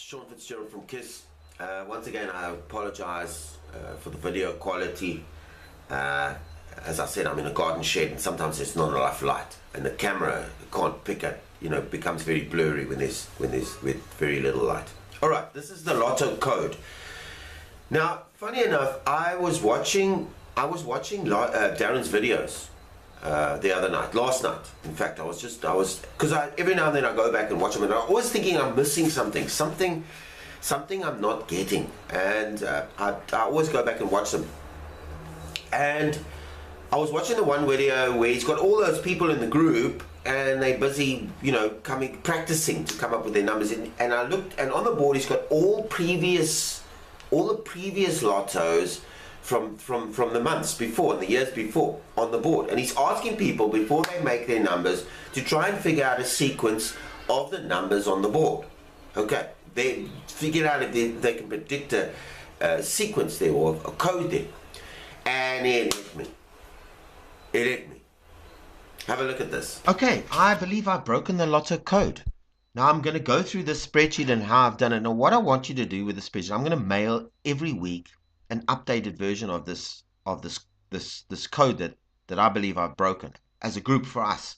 From Kiss. Once again, I apologize for the video quality. As I said, I'm in a garden shed and sometimes there's not enough light and the camera can't pick it, becomes very blurry with very little light. All right, this is the Lotto Code. Now, funny enough, I was watching Darren's videos the other night, last night. In fact, because every now and then I go back and watch them, and I'm always thinking I'm missing something I'm not getting, and I always go back and watch them. And I was watching the one video where he's got all those people in the group, and they're busy, practicing to come up with their numbers. And I looked, and on the board he's got all the previous lottos from the months before and the years before on the board, and he's asking people before they make their numbers to try and figure out a sequence of the numbers on the board. Okay, they figure out if they can predict a sequence there or a code there, and it hit me. Have a look at this. Okay, I believe I've broken the Lotto code. Now I'm going to go through this spreadsheet and how I've done it. Now what I want you to do with the spreadsheet, I'm going to mail every week an updated version of this code that I believe I've broken as a group for us.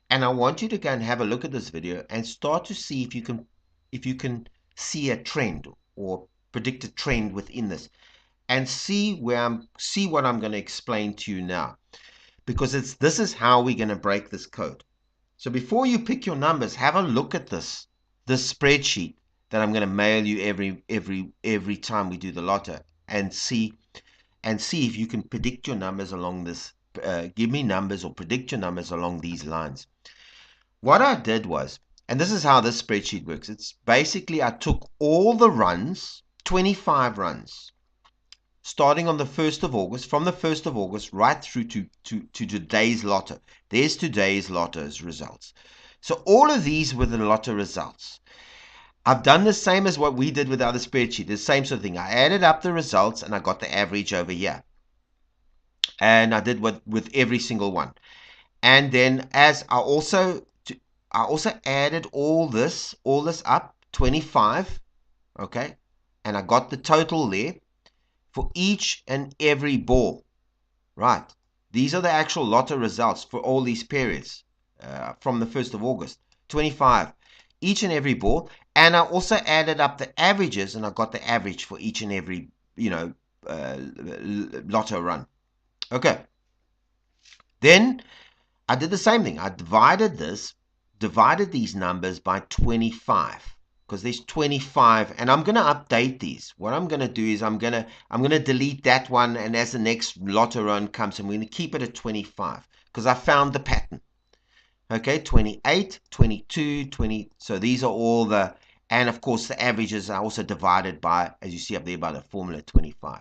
And I want you to go and have a look at this video and start to see if you can see a trend or predict a trend within this, and see what I'm going to explain to you now, because this is how we're going to break this code. So before you pick your numbers, have a look at this spreadsheet that I'm going to mail you every time we do the Lotto, and see if you can predict your numbers along this. Give me numbers or predict your numbers along these lines. What I did was, and this is how this spreadsheet works. It's basically I took all the runs, 25 runs, starting on the 1st of August, from the 1st of August right through to today's Lotto. There's today's Lotto's results. So all of these were the Lotto results. I've done the same as what we did with the other spreadsheet, the same sort of thing. I added up the results and I got the average over here. And I did with every single one. And then as I also added all this up, 25, okay? And I got the total there for each and every ball, right? These are the actual Lotto results for all these periods from the 1st of August, 25, each and every ball. And I also added up the averages, and I got the average for each and every, Lotto run. Okay. Then I did the same thing. I divided these numbers by 25, because there's 25, and I'm going to update these. What I'm going to do is I'm going to delete that one, and as the next Lotto run comes, I'm going to keep it at 25 because I found the pattern. Okay, 28, 22, 20. So these are all the, and of course the averages are also divided by, as you see up there, by the formula 25.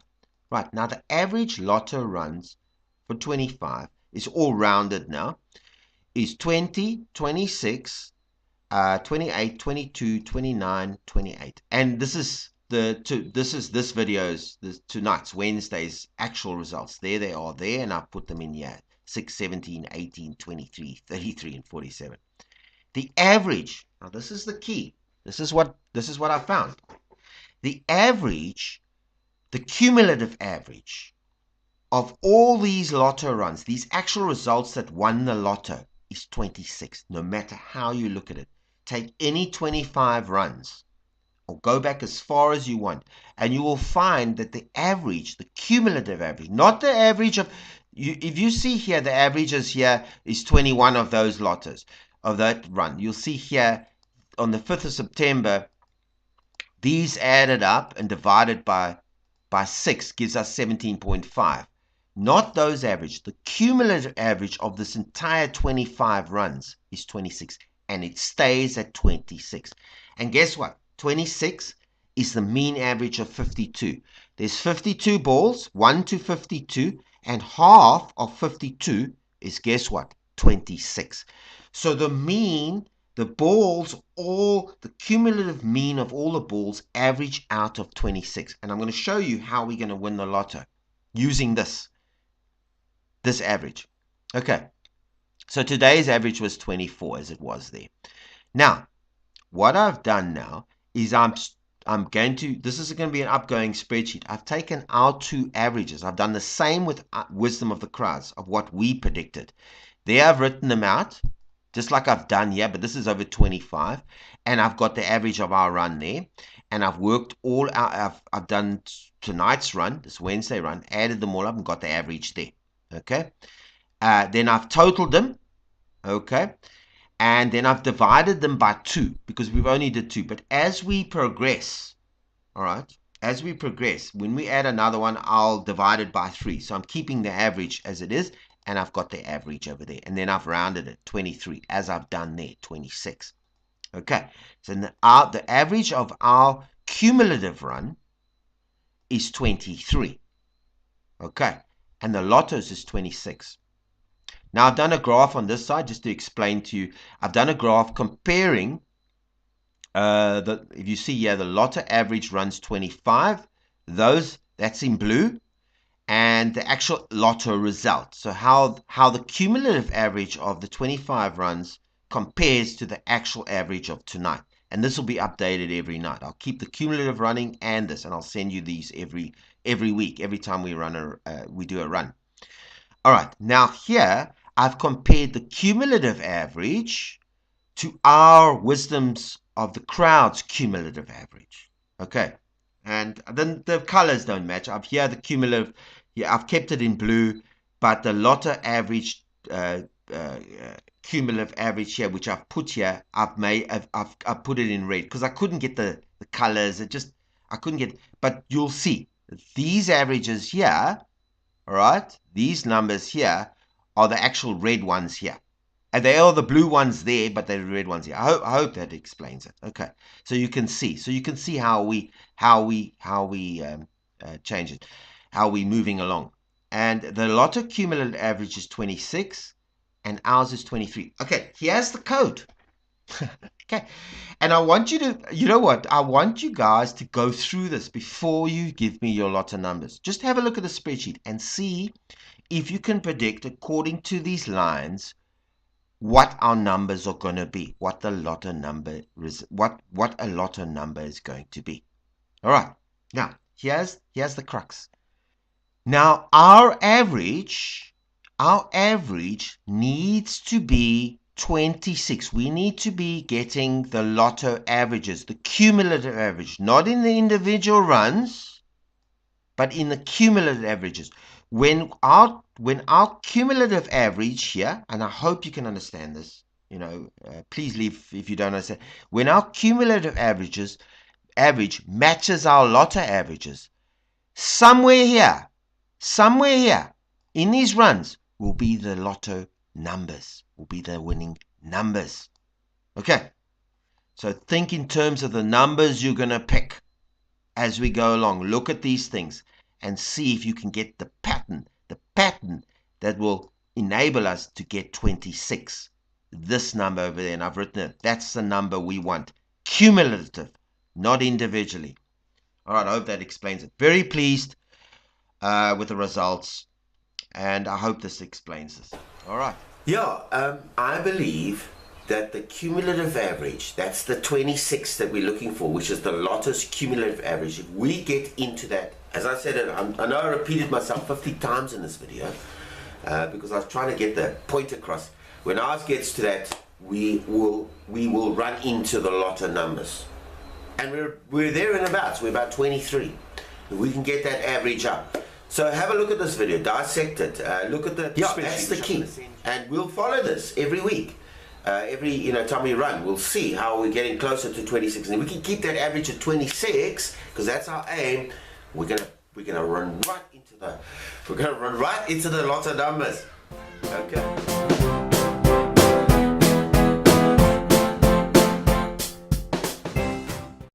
Right, now the average Lotto runs for 25 is all rounded now, is 20, 26, 28, 22, 29, 28. And this is this video's, tonight's, Wednesday's actual results. There they are there, and I put them in here. 6, 17, 18, 23, 33, and 47. The average, now this is the key. This is what I found. The average, the cumulative average of all these Lotto runs, these actual results that won the Lotto, is 26, no matter how you look at it. Take any 25 runs or go back as far as you want, and you will find that the average, the cumulative average, not the average of, if you see here, the averages here is 21 of those Lottos, of that run. You'll see here on the 5th of September, these added up and divided by 6 gives us 17.5. Not those average. The cumulative average of this entire 25 runs is 26, and it stays at 26. And guess what? 26 is the mean average of 52. There's 52 balls, 1 to 52, and half of 52 is, guess what? 26. So the mean, the balls, all the cumulative mean of all the balls average out of 26. And I'm going to show you how we're going to win the Lotto using this average. Okay, so today's average was 24, as it was there. Now, what I've done now is I'm this is going to be an upgoing spreadsheet. I've taken our two averages. I've done the same with Wisdom of the Crowds of what we predicted. There I've written them out, just like I've done here, but this is over 25. And I've got the average of our run there. And I've worked all out. I've done tonight's run, this Wednesday run, added them all up and got the average there. Okay. Then I've totaled them. Okay. And then I've divided them by 2 because we've only did 2. But as we progress, all right, as we progress, when we add another one, I'll divide it by 3. So I'm keeping the average as it is, and I've got the average over there. And then I've rounded it, 23, as I've done there, 26. Okay, so the average of our cumulative run is 23. Okay, and the Lotto's is 26. Now, I've done a graph on this side just to explain to you. I've done a graph comparing, if you see here, the Lotto average runs 25. That's in blue, and the actual Lotto result. So how the cumulative average of the 25 runs compares to the actual average of tonight. And this will be updated every night. I'll keep the cumulative running and this, and I'll send you these every week, every time we do a run. All right, now here I've compared the cumulative average to our Wisdoms of the Crowd's cumulative average. Okay, and then the colors don't match. I've here the cumulative, I've kept it in blue, but the Lotto average, cumulative average here, which I've put here, I've put it in red because I couldn't get the colors. I couldn't get, but you'll see these averages here. All right, these numbers here are the actual red ones here, and they are the blue ones there, but they're the red ones here. I hope that explains it. Okay, so you can see how we change it, how we're moving along. And the Lotto cumulative average is 26, and ours is 23. Okay, here's the code. Okay, and I want you to, you know what? I want you guys to go through this before you give me your Lotto numbers. Just have a look at the spreadsheet and see if you can predict, according to these lines, what our numbers are going to be, what the Lotto number is, what a Lotto number is going to be. All right, now here's the crux. Now our average needs to be 26. We need to be getting the Lotto averages, the cumulative average, not in the individual runs, but in the cumulative averages. When our cumulative average here, and I hope you can understand this, please leave if you don't understand. When our cumulative average matches our Lotto averages, somewhere here in these runs will be the Lotto numbers, will be the winning numbers. Okay, so think in terms of the numbers you're going to pick as we go along. Look at these things and see if you can get the pattern that will enable us to get 26. This number over there, and I've written it, that's the number we want. Cumulative, not individually. All right, I hope that explains it. Very pleased with the results, and I hope this explains this. All right. Yeah, I believe that the cumulative average, that's the 26 that we're looking for, which is the Lotto's cumulative average. If we get into that, as I said, I know I repeated myself 50 times in this video because I was trying to get the point across. When ours gets to that, we will run into the Lotto numbers. And we're there and about, so we're about 23. We can get that average up. So have a look at this video, dissect it, look at the spreadsheet. That's the key, and we'll follow this every week. Every time we run, we'll see how we're getting closer to 26, and if we can keep that average at 26, because that's our aim, we're gonna run right into the Lotto numbers. Okay.